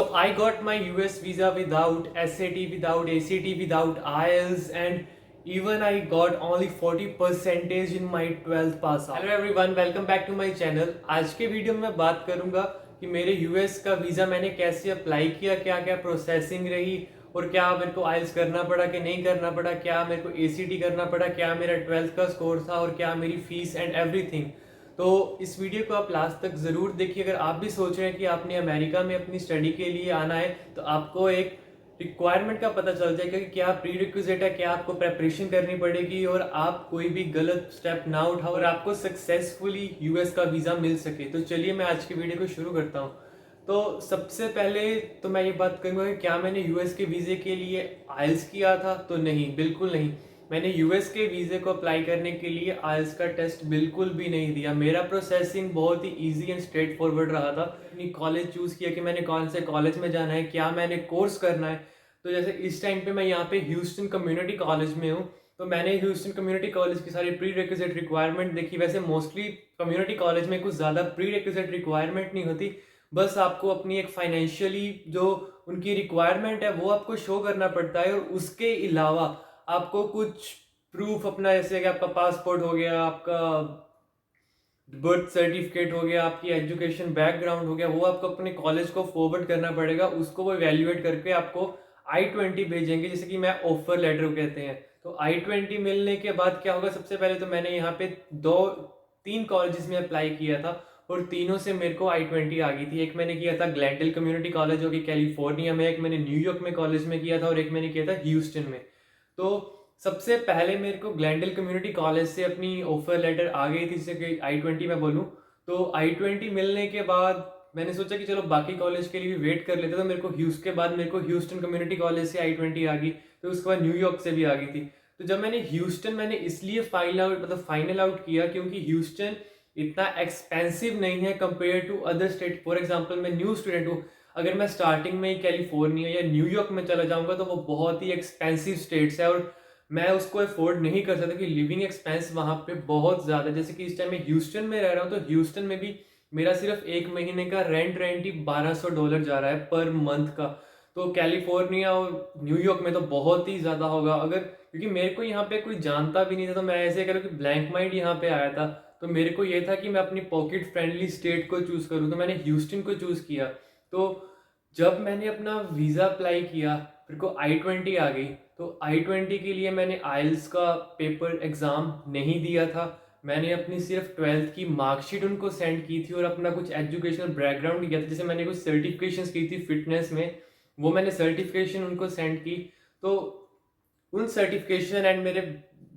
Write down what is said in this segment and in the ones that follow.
So I got my US visa without SAT, without ACT, without IELTS, and even I got only 40 percentage in my 12th pass out. Hello everyone, welcome back to my channel. आज के video में मैं बात करूंगा कि मेरे US का visa मैंने कैसे अप्लाई किया, क्या क्या प्रोसेसिंग रही और क्या मेरे को आइल्स करना पड़ा कि नहीं करना पड़ा, क्या मेरे को एसीटी करना पड़ा, क्या मेरा 12th का स्कोर था और क्या मेरी फीस एंड एवरीथिंग। तो इस वीडियो को आप लास्ट तक ज़रूर देखिए। अगर आप भी सोच रहे हैं कि आपने अमेरिका में अपनी स्टडी के लिए आना है तो आपको एक रिक्वायरमेंट का पता चल जाएगा कि क्या प्री रिक्विजिट है, क्या आपको प्रेपरेशन करनी पड़ेगी और आप कोई भी गलत स्टेप ना उठाओ और आपको सक्सेसफुली यूएस का वीज़ा मिल सके। तो चलिए मैं आज की वीडियो को शुरू करता हूँ। तो सबसे पहले तो मैं ये बात करूँगा कि क्या मैंने यूएस के वीज़े के लिए आइल्स किया था? तो नहीं, बिल्कुल नहीं। मैंने यूएस के वीज़े को अप्लाई करने के लिए आइल्स का टेस्ट बिल्कुल भी नहीं दिया। मेरा प्रोसेसिंग बहुत ही इजी एंड स्ट्रेट फॉरवर्ड रहा था। अपनी कॉलेज चूज़ किया कि मैंने कौन से कॉलेज में जाना है, क्या मैंने कोर्स करना है। तो जैसे इस टाइम पे मैं यहाँ पे ह्यूस्टन कम्युनिटी कॉलेज में हूँ, तो मैंने ह्यूस्टन कम्युनिटी कॉलेज की सारी प्री रिक्विजिट रिक्वायरमेंट देखी। वैसे मोस्टली कम्युनिटी कॉलेज में कुछ ज़्यादा प्री रिक्विजिट रिक्वायरमेंट नहीं होती, बस आपको अपनी एक फाइनेंशियली जो उनकी रिक्वायरमेंट है वो आपको शो करना पड़ता है और उसके अलावा आपको कुछ प्रूफ अपना, जैसे कि आपका पासपोर्ट हो गया, आपका बर्थ सर्टिफिकेट हो गया, आपकी एजुकेशन बैकग्राउंड हो गया, वो आपको अपने कॉलेज को फॉरवर्ड करना पड़ेगा। उसको वो इवेल्युएट करके आपको I-20 भेजेंगे, जैसे कि मैं ऑफर लेटर कहते हैं। तो I-20 मिलने के बाद क्या होगा, सबसे पहले तो मैंने यहाँ पे तीन कॉलेजेस में अप्लाई किया था और तीनों से मेरे को I-20 आ गई थी। एक मैंने किया था ग्लैंडेल कम्युनिटी कॉलेज जो कि कैलिफोर्निया में, एक मैंने न्यूयॉर्क में कॉलेज में किया था और एक मैंने किया था ह्यूस्टन में। तो सबसे पहले मेरे को ग्लैंडेल कम्युनिटी कॉलेज से अपनी ऑफर लेटर आ गई थी, जिसे कि I-20 में बोलूँ। तो I-20 मिलने के बाद मैंने सोचा कि चलो बाकी कॉलेज के लिए भी वेट कर लेते। तो मेरे को ह्यूस्टन कम्युनिटी कॉलेज से I-20 आ गई, तो उसके बाद न्यूयॉर्क से भी आ गई थी। तो जब मैंने इसलिए फाइनल आउट किया क्योंकि ह्यूस्टन इतना एक्सपेंसिव नहीं है compare to other state. For example मैं न्यू स्टूडेंट हूँ, अगर मैं स्टार्टिंग में ही कैलिफोर्निया या न्यूयॉर्क में चला जाऊंगा तो वो बहुत ही एक्सपेंसिव स्टेट्स है और मैं उसको अफोर्ड नहीं कर सकता कि लिविंग एक्सपेंस वहाँ पे बहुत ज़्यादा। जैसे कि इस टाइम मैं ह्यूस्टन में रह रहा हूँ, तो ह्यूस्टन में भी मेरा सिर्फ एक महीने का रेंट ही $1200 जा रहा है पर मंथ का। तो कैलिफोर्निया और न्यूयॉर्क में तो बहुत ही ज़्यादा होगा। अगर क्योंकि मेरे को यहाँ पे कोई जानता भी नहीं था, तो मैं ऐसे करूँ कि ब्लैंक माइंड यहाँ पे आया था। तो मेरे को ये था कि मैं अपनी पॉकेट फ्रेंडली स्टेट को चूज़ करूँ, तो मैंने ह्यूस्टन को चूज़ किया। तो जब मैंने अपना वीज़ा अप्लाई किया, फिर को I-20 आ गई। तो I-20 के लिए मैंने आइल्स का पेपर एग्ज़ाम नहीं दिया था। मैंने अपनी सिर्फ 12th की मार्कशीट उनको सेंड की थी और अपना कुछ एजुकेशनल बैकग्राउंड किया था। जैसे मैंने कुछ सर्टिफिकेशंस की थी फिटनेस में, वो मैंने सर्टिफिकेशन उनको सेंड की। तो उन सर्टिफिकेशन एंड मेरे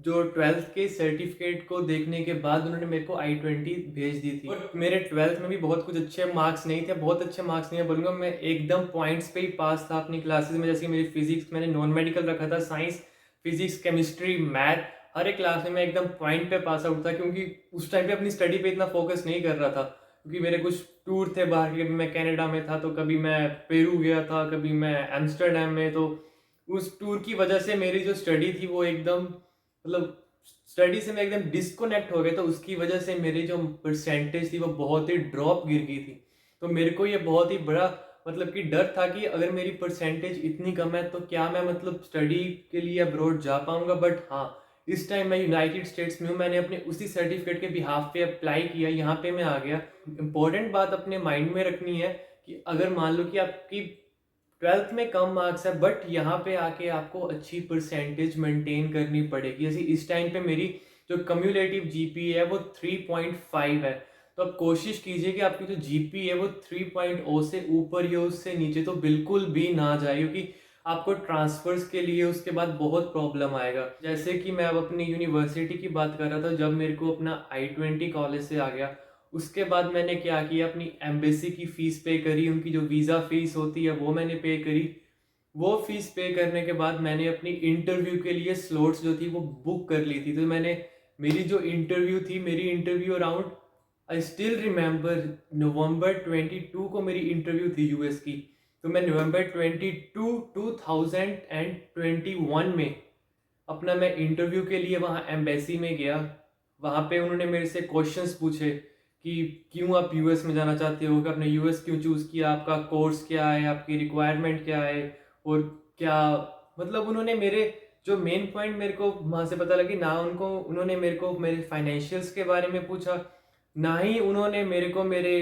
जो 12th के सर्टिफिकेट को देखने के बाद उन्होंने मेरे को I-20 भेज दी थी। और मेरे 12th में भी बहुत कुछ अच्छे मार्क्स नहीं थे, बहुत अच्छे मार्क्स नहीं है बोलूँगा, मैं एकदम पॉइंट्स पे ही पास था अपनी क्लासेस में। जैसे कि मेरी फिजिक्स मैंने नॉन मेडिकल रखा था, साइंस, फिजिक्स, केमिस्ट्री, मैथ, हर एक क्लास में मैं एकदम पॉइंट पे पास आउट था क्योंकि उस टाइम पे अपनी स्टडी पे इतना फोकस नहीं कर रहा था। क्योंकि मेरे कुछ टूर थे बाहर के, कभी मैं कनाडा में था, तो कभी मैं पेरू गया था, कभी मैं एम्स्टर्डम में। तो उस टूर की वजह से मेरी जो स्टडी थी वो एकदम, मतलब स्टडी से मैं एकदम डिस्कनेक्ट हो गया। तो उसकी वजह से मेरी जो परसेंटेज थी वो बहुत ही ड्रॉप गिर गई थी। तो मेरे को ये बहुत ही बड़ा मतलब कि डर था कि अगर मेरी परसेंटेज इतनी कम है तो क्या मैं मतलब स्टडी के लिए अब्रॉड जा पाऊंगा। बट हाँ, इस टाइम मैं यूनाइटेड स्टेट्स में हूँ, मैंने अपने उसी सर्टिफिकेट के बिहाफ पे अप्लाई किया, यहाँ पे मैं आ गया। इंपॉर्टेंट बात अपने माइंड में रखनी है कि अगर मान लो कि आपकी 12th में कम मार्क्स है बट यहाँ पे आके आपको अच्छी परसेंटेज मेंटेन करनी पड़ेगी। जैसे इस टाइम पे मेरी जो कम्युलेटिव जीपीए है वो 3.5 है। तो आप कोशिश कीजिए कि आपकी जो जीपी है वो 3.0 से ऊपर या उससे नीचे तो बिल्कुल भी ना जाए, क्योंकि आपको ट्रांसफर्स के लिए उसके बाद बहुत प्रॉब्लम आएगा। जैसे कि मैं अब अपनी यूनिवर्सिटी की बात कर रहा था, जब मेरे को अपना I-20 कॉलेज से आ गया, उसके बाद मैंने क्या किया, अपनी एम्बेसी की फ़ीस पे करी, उनकी जो वीज़ा फ़ीस होती है वो मैंने पे करी। वो फ़ीस पे करने के बाद मैंने अपनी इंटरव्यू के लिए स्लॉट्स जो थी वो बुक कर ली थी। तो मेरी जो इंटरव्यू थी, मेरी interview around, I still remember, November 22 को मेरी इंटरव्यू थी यूएस की। तो मैं नवंबर 22 2021 में अपना मैं इंटरव्यू के लिए वहाँ एम्बेसी में गया। वहाँ पे उन्होंने मेरे से क्वेश्चंस पूछे कि क्यों आप यूएस में जाना चाहते हो, कि आपने यूएस क्यों चूज़ किया, आपका कोर्स क्या है, आपकी रिक्वायरमेंट क्या है, और क्या मतलब उन्होंने मेरे जो मेन पॉइंट मेरे को वहाँ से पता लगी ना, उन्होंने मेरे को मेरे फाइनेंशियल्स के बारे में पूछा, ना ही उन्होंने मेरे को मेरे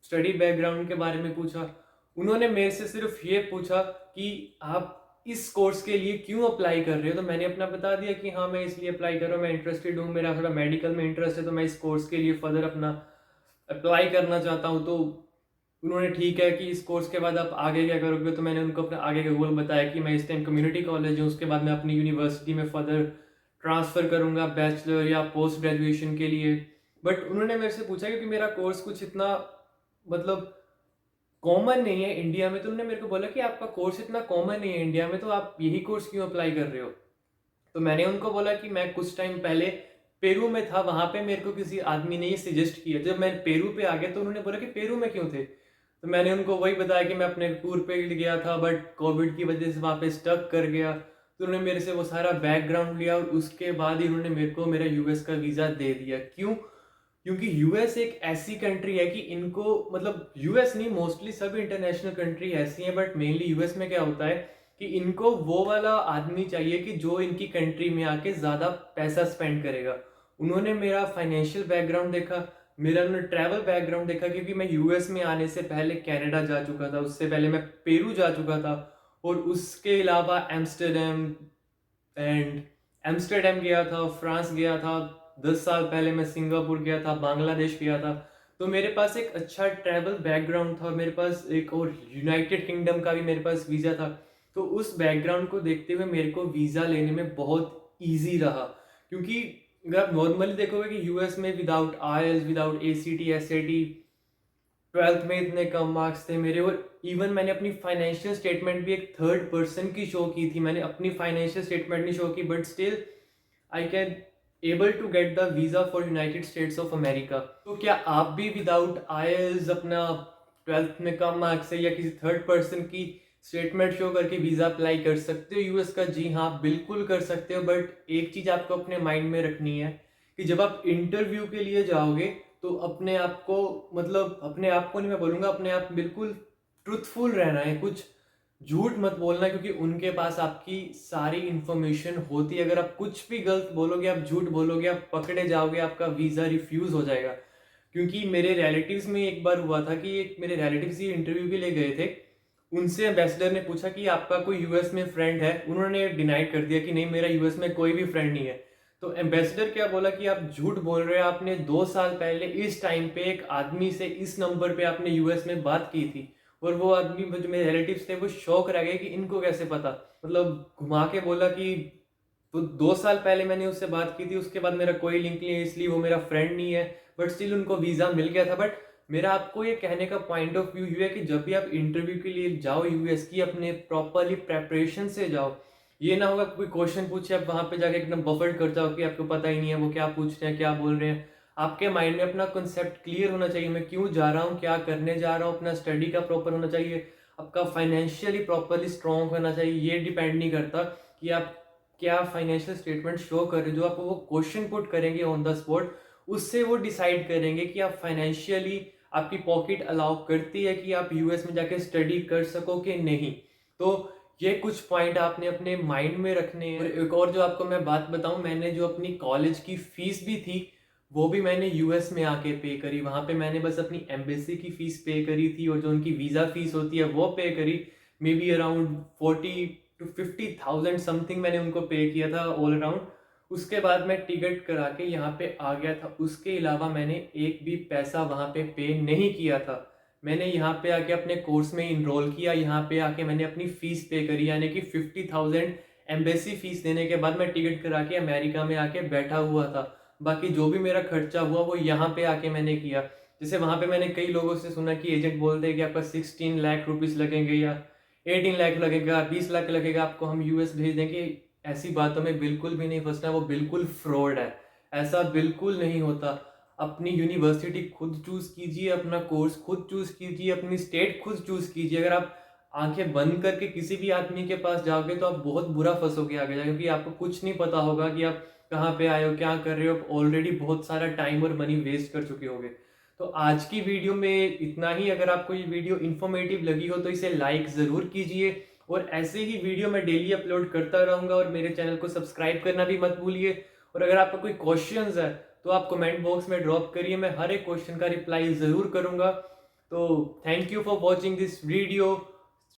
स्टडी बैकग्राउंड के बारे में पूछा। उन्होंने मेरे से सिर्फ ये पूछा कि आप इस कोर्स के लिए क्यों अप्लाई कर रहे हो। तो मैंने अपना बता दिया कि हाँ मैं इसलिए अप्लाई कर रहा हूँ, मैं इंटरेस्टेड हूँ, मेरा थोड़ा मेडिकल में इंटरेस्ट है, तो मैं इस कोर्स के लिए फर्दर अपना अप्लाई करना चाहता हूँ। तो उन्होंने ठीक है कि इस कोर्स के बाद आप आगे क्या करोगे, तो मैंने उनको अपना आगे का गोल बताया कि मैं इस टाइम कम्युनिटी कॉलेज हूँ, उसके बाद मैं अपनी यूनिवर्सिटी में फर्दर ट्रांसफ़र करूँगा बैचलर या पोस्ट ग्रेजुएशन के लिए। बट उन्होंने मेरे से पूछा क्योंकि मेरा कोर्स कुछ इतना मतलब कॉमन नहीं है इंडिया में, तो उन्होंने मेरे को बोला कि आपका कोर्स इतना कॉमन नहीं है इंडिया में, तो आप यही कोर्स क्यों अप्लाई कर रहे हो। तो मैंने उनको बोला कि मैं कुछ टाइम पहले पेरू में था, वहाँ पे मेरे को किसी आदमी ने ये सजेस्ट किया। जब मैं पेरू पे आ गया तो उन्होंने बोला कि पेरू में क्यों थे, तो मैंने उनको वही बताया कि मैं अपने टूर पे गया था बट कोविड की वजह से वहाँ पे स्टक कर गया। तो उन्होंने मेरे से वो सारा बैकग्राउंड लिया और उसके बाद ही उन्होंने मेरे को मेरा यूएस का वीज़ा दे दिया। क्यों? क्योंकि यूएस एक ऐसी कंट्री है कि इनको मतलब यूएस नहीं, मोस्टली सब इंटरनेशनल कंट्री ऐसी हैं, बट मेनली यूएस में क्या होता है कि इनको वो वाला आदमी चाहिए कि जो इनकी कंट्री में आके ज़्यादा पैसा स्पेंड करेगा। उन्होंने मेरा फाइनेंशियल बैकग्राउंड देखा, मेरा उन्होंने ट्रैवल बैकग्राउंड देखा, क्योंकि मैं यूएस में आने से पहले कनाडा जा चुका था, उससे पहले मैं पेरू जा चुका था, और उसके अलावा एम्स्टर्डम एंड एम्स्टर्डम गया था, फ्रांस गया था, 10 साल पहले मैं सिंगापुर गया था, बांग्लादेश गया था। तो मेरे पास एक अच्छा ट्रैवल बैकग्राउंड था, और मेरे पास एक और यूनाइटेड किंगडम का भी मेरे पास वीज़ा था। तो उस बैकग्राउंड को देखते हुए मेरे को वीज़ा लेने में बहुत ईजी रहा, क्योंकि अगर आप नॉर्मली देखोगे कि यूएस में without IELTS, without ACT, SAT, twelfth में इतने कम मार्क्स थे मेरे। और इवन मैंने अपनी फाइनेंशियल स्टेटमेंट भी एक थर्ड पर्सन की शो की थी, मैंने अपनी फाइनेंशियल स्टेटमेंट नहीं शो की, but still I can able to get the visa for United States of America. तो क्या आप भी विदाउट आईएलटीएस अपना ट्वेल्थ में कम मार्क्स है या किसी थर्ड पर्सन की स्टेटमेंट शो करके वीज़ा अप्लाई कर सकते हो यूएस का? जी हाँ, बिल्कुल कर सकते हो। बट एक चीज़ आपको अपने माइंड में रखनी है कि जब आप इंटरव्यू के लिए जाओगे तो अपने आप को मतलब अपने आप को नहीं मैं बोलूँगा, अपने आप बिल्कुल ट्रुथफुल रहना है, कुछ झूठ मत बोलना, क्योंकि उनके पास आपकी सारी इंफॉर्मेशन होती है। अगर आप कुछ भी गलत बोलोगे, आप झूठ बोलोगे, आप पकड़े जाओगे, आपका वीज़ा रिफ्यूज़ हो जाएगा। क्योंकि मेरे रिलेटिव्स में एक बार हुआ था कि एक मेरे रिलेटिव्स ही इंटरव्यू के लिए गए थे, उनसे एम्बेसडर ने पूछा कि आपका कोई यूएस में फ्रेंड है, उन्होंने डिनाई कर दिया कि नहीं मेरा यूएस में कोई भी फ्रेंड नहीं है। तो एम्बेसडर क्या बोला कि आप झूठ बोल रहे हैं, आपने 2 साल पहले इस टाइम पे एक आदमी से इस नंबर पे आपने यूएस में बात की थी। और वो आदमी जो मेरे रिलेटिव्स थे वो शौक रह गए कि इनको कैसे पता, मतलब घुमा के बोला कि तो 2 साल पहले मैंने उससे बात की थी, उसके बाद मेरा कोई लिंक नहीं है, इसलिए वो मेरा फ्रेंड नहीं है। बट स्टिल उनको वीज़ा मिल गया था। बट मेरा आपको ये कहने का पॉइंट ऑफ व्यू ये है कि जब भी आप इंटरव्यू के लिए जाओ यूएस की, अपने प्रॉपरली प्रेपरेशन से जाओ। ये ना होगा कोई क्वेश्चन पूछे आप वहाँ पे जाके एकदम बफर्ड कर जाओ कि आपको पता ही नहीं है वो क्या पूछ रहे हैं, क्या बोल रहे हैं। आपके माइंड में अपना कंसेप्ट क्लियर होना चाहिए, मैं क्यों जा रहा हूँ, क्या करने जा रहा हूँ, अपना स्टडी का प्रॉपर होना चाहिए, आपका फाइनेंशियली प्रॉपरली स्ट्रॉन्ग होना चाहिए। ये डिपेंड नहीं करता कि आप क्या फाइनेंशियल स्टेटमेंट शो कर रहे हो। जो आपको वो क्वेश्चन पुट करेंगे ऑन द स्पॉट, उससे वो डिसाइड करेंगे कि आप फाइनेंशियली आपकी पॉकेट अलाउ करती है कि आप यूएस में जाके स्टडी कर सको कि नहीं। तो ये कुछ पॉइंट आपने अपने माइंड में रखने हैं। और एक और जो आपको मैं बात बताऊं, मैंने जो अपनी कॉलेज की फीस भी थी वो भी मैंने यूएस में आके पे करी। वहाँ पे मैंने बस अपनी एम्बेसी की फीस पे करी थी, और जो उनकी वीज़ा फीस होती है वो पे करी। May be around 40,000 to 50,000 something मैंने उनको पे किया था ऑल अराउंड। उसके बाद मैं टिकट करा के यहाँ पे आ गया था। उसके अलावा मैंने एक भी पैसा वहाँ पे नहीं किया था। मैंने यहाँ पे आके अपने कोर्स में इनरोल किया, यहाँ पे आके मैंने अपनी फ़ीस पे करी, यानी कि 50,000 एम्बेसी फ़ीस देने के बाद मैं टिकट करा के अमेरिका में आके बैठा हुआ था। बाकी जो भी मेरा खर्चा हुआ वो यहाँ पे आके मैंने किया। जैसे वहाँ पे मैंने कई लोगों से सुना कि एजेंट बोलते हैं कि आपका 16 लाख रुपीज़ लगेंगे या 18 लाख लगेगा, 20 लाख लगेगा, आपको हम यूएस भेज देंगे। ऐसी बातों में बिल्कुल भी नहीं फंसना, वो बिल्कुल फ्रॉड है। ऐसा बिल्कुल नहीं होता। अपनी यूनिवर्सिटी खुद चूज कीजिए, अपना कोर्स खुद चूज कीजिए, अपनी स्टेट खुद चूज कीजिए। अगर आप आंखें बंद करके किसी भी आदमी के पास जाओगे तो आप बहुत बुरा फंसोगे आगे जाके, क्योंकि आपको कुछ नहीं पता होगा कि आप कहाँ पे आए हो, क्या कर रहे हो। ऑलरेडी बहुत सारा टाइम और मनी वेस्ट कर चुके होगे। तो आज की वीडियो में इतना ही। अगर आपको ये वीडियो इन्फॉर्मेटिव लगी हो तो इसे लाइक ज़रूर कीजिए और ऐसे ही वीडियो मैं डेली अपलोड करता रहूँगा। और मेरे चैनल को सब्सक्राइब करना भी मत भूलिए। और अगर आपका कोई क्वेश्चंस है तो आप कमेंट बॉक्स में ड्रॉप करिए, मैं हर एक क्वेश्चन का रिप्लाई ज़रूर करूँगा। तो thank you for watching this video.